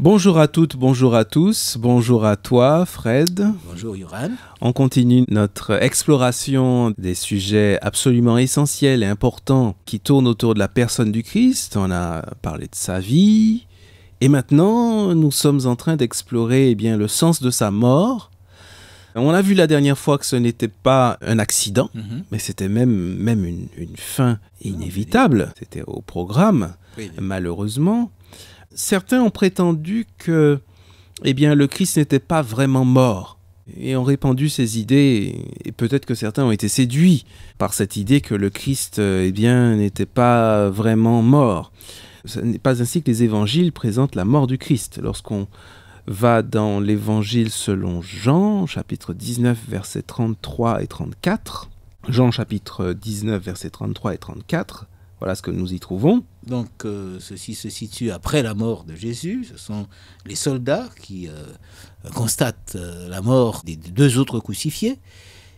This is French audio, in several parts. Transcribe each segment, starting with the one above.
Bonjour à toutes, bonjour à tous, bonjour à toi Fred. Bonjour Yoran. On continue notre exploration des sujets absolument essentiels et importants qui tournent autour de la personne du Christ. On a parlé de sa vie et maintenant nous sommes en train d'explorer le sens de sa mort. On a vu la dernière fois que ce n'était pas un accident, mais c'était même une fin inévitable. C'était au programme, malheureusement. Certains ont prétendu que le Christ n'était pas vraiment mort et ont répandu ces idées, et peut-être que certains ont été séduits par cette idée que le Christ n'était pas vraiment mort. Ce n'est pas ainsi que les évangiles présentent la mort du Christ. Lorsqu'on va dans l'évangile selon Jean, chapitre 19, versets 33 et 34, Jean chapitre 19, versets 33 et 34, voilà ce que nous y trouvons. Donc, ceci se situe après la mort de Jésus. Ce sont les soldats qui constatent la mort des deux autres crucifiés.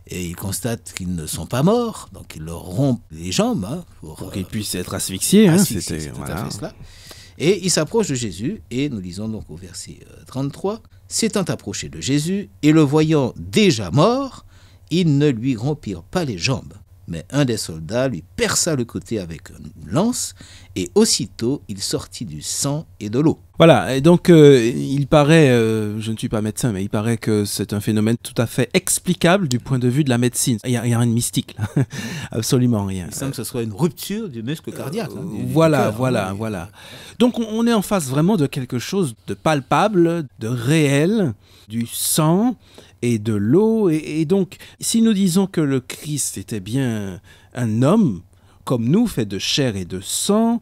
Et ils constatent qu'ils ne sont pas morts. Donc, ils leur rompent les jambes. Pour qu'ils puissent être asphyxiés. C'est tout à fait cela. Et ils s'approchent de Jésus. Et nous lisons donc au verset 33. « S'étant approchés de Jésus et le voyant déjà mort, ils ne lui rompirent pas les jambes. Mais un des soldats lui perça le côté avec une lance, et aussitôt il sortit du sang et de l'eau. » Voilà, et donc il paraît, je ne suis pas médecin, mais il paraît que c'est un phénomène tout à fait explicable du point de vue de la médecine. Il n'y a rien de mystique, là. Absolument rien. Il semble que ce soit une rupture du muscle cardiaque. Voilà. Donc on est en face vraiment de quelque chose de palpable, de réel, du sang et de l'eau. Et donc, si nous disons que le Christ était bien un homme, comme nous, fait de chair et de sang,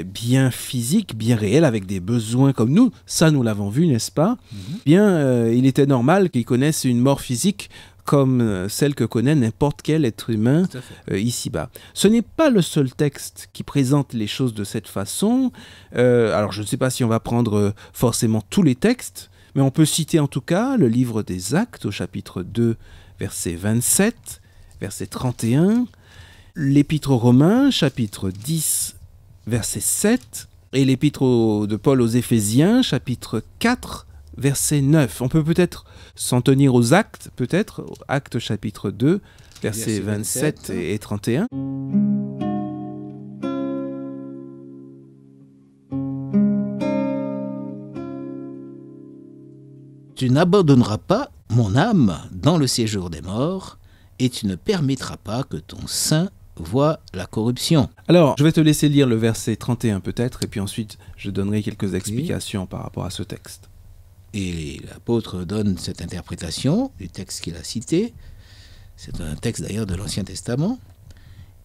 bien physique, bien réel, avec des besoins comme nous, ça nous l'avons vu, n'est-ce pas ? Il était normal qu'il connaisse une mort physique comme celle que connaît n'importe quel être humain ici-bas. Ce n'est pas le seul texte qui présente les choses de cette façon. Alors, je ne sais pas si on va prendre forcément tous les textes, mais on peut citer en tout cas le livre des Actes au chapitre 2, verset 27, verset 31, l'épître aux Romains, chapitre 10, verset 7, et l'épître de Paul aux Éphésiens, chapitre 4, verset 9. On peut peut-être s'en tenir aux Actes, Actes chapitre 2, verset 27 et 31. Tu n'abandonneras pas mon âme dans le séjour des morts, et tu ne permettras pas que ton sein voie la corruption. Alors, je vais te laisser lire le verset 31 peut-être, et puis ensuite je donnerai quelques explications par rapport à ce texte. Et l'apôtre donne cette interprétation du texte qu'il a cité. C'est un texte d'ailleurs de l'Ancien Testament.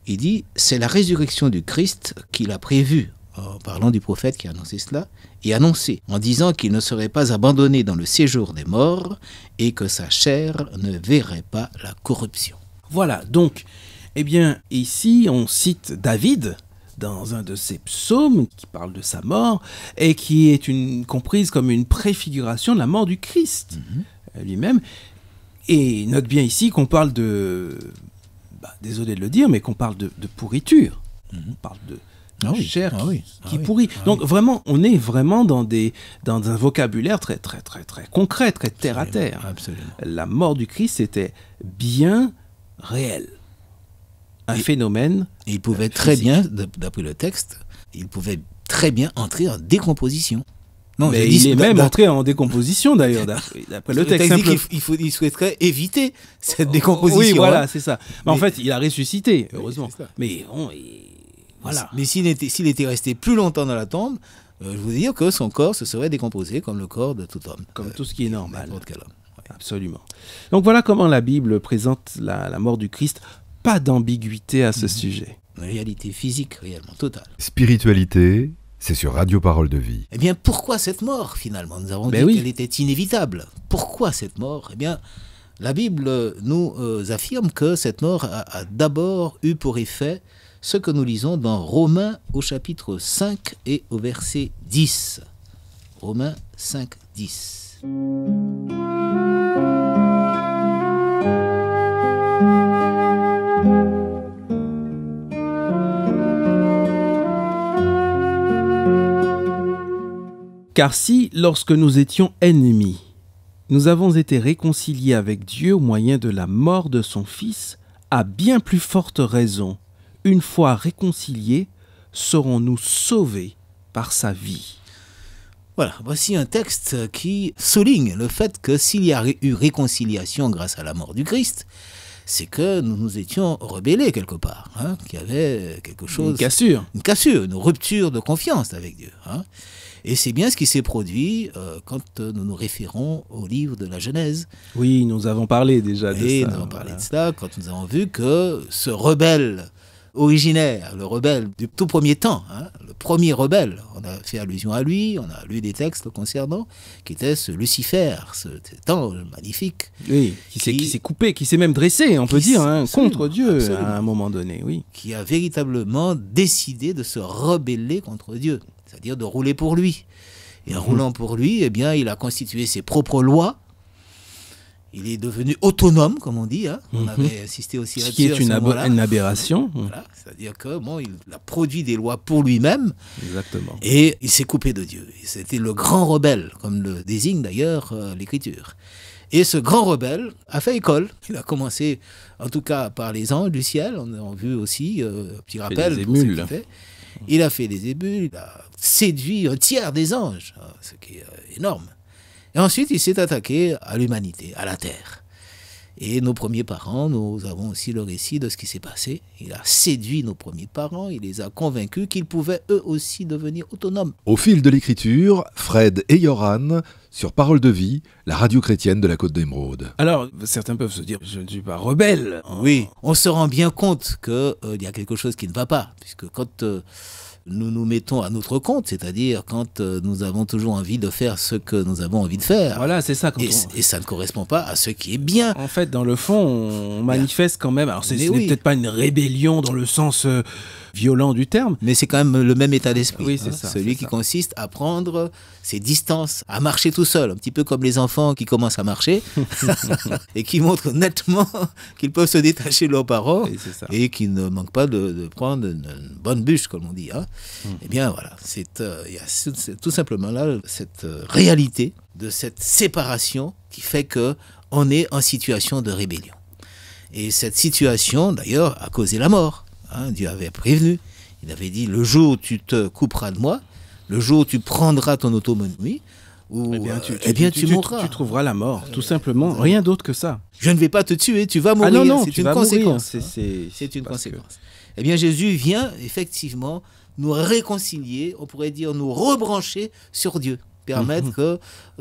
Il dit « C'est la résurrection du Christ qu'il a prévue », en parlant du prophète qui a annoncé cela, et annoncé en disant qu'il ne serait pas abandonné dans le séjour des morts et que sa chair ne verrait pas la corruption. Voilà, donc, ici on cite David dans un de ses psaumes qui parle de sa mort et qui est comprise comme une préfiguration de la mort du Christ lui-même. Et note bien ici qu'on parle désolé de le dire, mais qu'on parle de pourriture. On parle de chair qui pourrit. Donc vraiment, on est vraiment dans un vocabulaire très, très, très, très concret, très terre à terre. Absolument. La mort du Christ était bien réelle. Un phénomène. Et il pouvait très bien, d'après le texte, il pouvait très bien entrer en décomposition. Non, mais il est même entré en décomposition d'ailleurs, d'après le texte. Il souhaiterait éviter cette décomposition. Oui, voilà, c'est ça. Mais en fait, il a ressuscité, heureusement. Mais bon, voilà. Mais s'il était resté plus longtemps dans la tombe, je veux dire que son corps se serait décomposé comme le corps de tout homme. Comme tout ce qui est normal. N'importe quel homme. Absolument. Donc voilà comment la Bible présente la mort du Christ. Pas d'ambiguïté à ce sujet. Une réalité physique réellement totale. Spiritualité, c'est sur Radio Parole de Vie. Eh bien, pourquoi cette mort finalement ? Nous avons dit qu'elle était inévitable. Pourquoi cette mort ? Eh bien, la Bible nous affirme que cette mort a d'abord eu pour effet ce que nous lisons dans Romains au chapitre 5 et au verset 10. Romains 5, 10. Car si, lorsque nous étions ennemis, nous avons été réconciliés avec Dieu au moyen de la mort de son Fils, à bien plus forte raison, une fois réconciliés, serons-nous sauvés par sa vie. Voilà, voici un texte qui souligne le fait que s'il y a eu réconciliation grâce à la mort du Christ, c'est que nous nous étions rebellés quelque part, qu'il y avait quelque chose... Une cassure, une rupture de confiance avec Dieu. Et c'est bien ce qui s'est produit quand nous nous référons au livre de la Genèse. Oui, nous avons parlé déjà de ça. Et nous avons parlé de ça quand nous avons vu que ce rebelle originaire, le rebelle du tout premier temps, le premier rebelle, on a fait allusion à lui, on a lu des textes le concernant, qui était ce Lucifer, cet ange magnifique. Oui, qui s'est coupé, qui s'est même dressé, on peut dire, contre Dieu absolument. À un moment donné, oui. Qui a véritablement décidé de se rebeller contre Dieu, c'est-à-dire de rouler pour lui. Et en roulant pour lui, eh bien, il a constitué ses propres lois. Il est devenu autonome, comme on dit. On avait insisté aussi là-dessus. Ce qui est une aberration. Voilà, c'est-à-dire que il a produit des lois pour lui-même. Exactement. Et il s'est coupé de Dieu. C'était le grand rebelle, comme le désigne d'ailleurs l'Écriture. Et ce grand rebelle a fait école. Il a commencé, en tout cas, par les anges du ciel. On a vu aussi, petit rappel, les émules. Il a fait des émules, il a séduit un tiers des anges, ce qui est énorme. Et ensuite, il s'est attaqué à l'humanité, à la terre. Et nos premiers parents, nous avons aussi le récit de ce qui s'est passé. Il a séduit nos premiers parents, il les a convaincus qu'ils pouvaient eux aussi devenir autonomes. Au fil de l'écriture, Fred et Yoran, sur Parole de Vie, la radio chrétienne de la Côte d'Émeraude. Alors, certains peuvent se dire, je ne suis pas rebelle. Oui, on se rend bien compte qu'il y a quelque chose qui ne va pas, puisque quand... nous nous mettons à notre compte, c'est-à-dire quand nous avons toujours envie de faire ce que nous avons envie de faire. Voilà, c'est ça. Et ça ne correspond pas à ce qui est bien. En fait, dans le fond, on manifeste quand même... Alors, ce n'est peut-être pas une rébellion dans le sens violent du terme. Mais c'est quand même le même état d'esprit. Oui, c'est ça. Celui qui consiste à prendre ses distances, à marcher tout seul, un petit peu comme les enfants qui commencent à marcher et qui montrent nettement qu'ils peuvent se détacher de leurs parents et qui ne manquent pas de prendre une bonne bûche, comme on dit. Eh bien, voilà, il y a tout simplement là cette réalité de cette séparation qui fait qu'on est en situation de rébellion. Et cette situation, d'ailleurs, a causé la mort. Dieu avait prévenu. Il avait dit, le jour où tu te couperas de moi, le jour où tu prendras ton autonomie, tu mourras. Tu trouveras la mort, tout simplement. Rien d'autre que ça. Je ne vais pas te tuer, tu vas mourir. Non, c'est une conséquence. C'est une conséquence. Eh bien, Jésus vient effectivement nous réconcilier, on pourrait dire nous rebrancher sur Dieu. Permettre que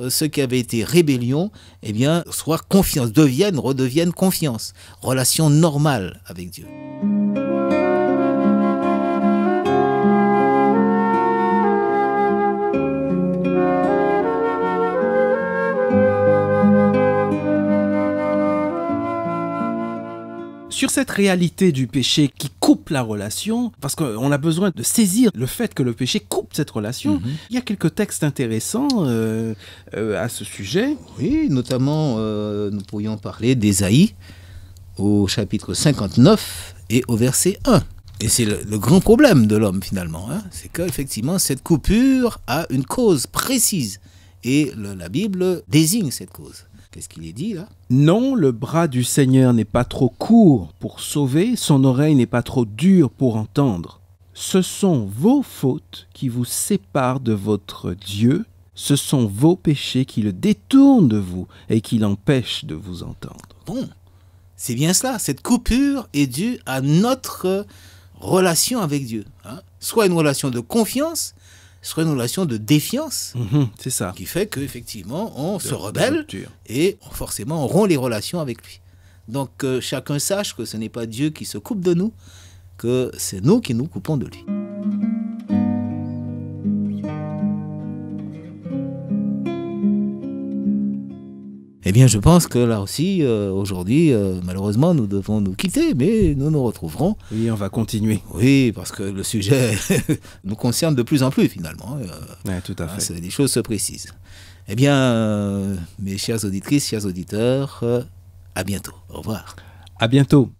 ce qui avait été rébellion, eh bien, soit confiance, redevienne confiance, relation normale avec Dieu. Sur cette réalité du péché qui coupe la relation, parce qu'on a besoin de saisir le fait que le péché coupe cette relation, il y a quelques textes intéressants à ce sujet. Oui, notamment, nous pourrions parler d'Ésaïe au chapitre 59 et au verset 1. Et c'est le grand problème de l'homme finalement, c'est qu'effectivement cette coupure a une cause précise et la Bible désigne cette cause. Qu'est-ce qu'il est dit là ? Non, le bras du Seigneur n'est pas trop court pour sauver, son oreille n'est pas trop dure pour entendre. Ce sont vos fautes qui vous séparent de votre Dieu, ce sont vos péchés qui le détournent de vous et qui l'empêchent de vous entendre. Bon, c'est bien cela, cette coupure est due à notre relation avec Dieu. Soit une relation de confiance, soit une relation de défiance, c'est ça. Qui fait qu'effectivement, on se rebelle et forcément, on rompt les relations avec lui. Donc, chacun sache que ce n'est pas Dieu qui se coupe de nous, que c'est nous qui nous coupons de lui. Eh bien, je pense que là aussi, aujourd'hui, malheureusement, nous devons nous quitter, mais nous nous retrouverons. Oui, on va continuer. Oui, parce que le sujet nous concerne de plus en plus, finalement. Oui, tout à fait. Les choses se précisent. Eh bien, mes chères auditrices, chers auditeurs, à bientôt. Au revoir. À bientôt.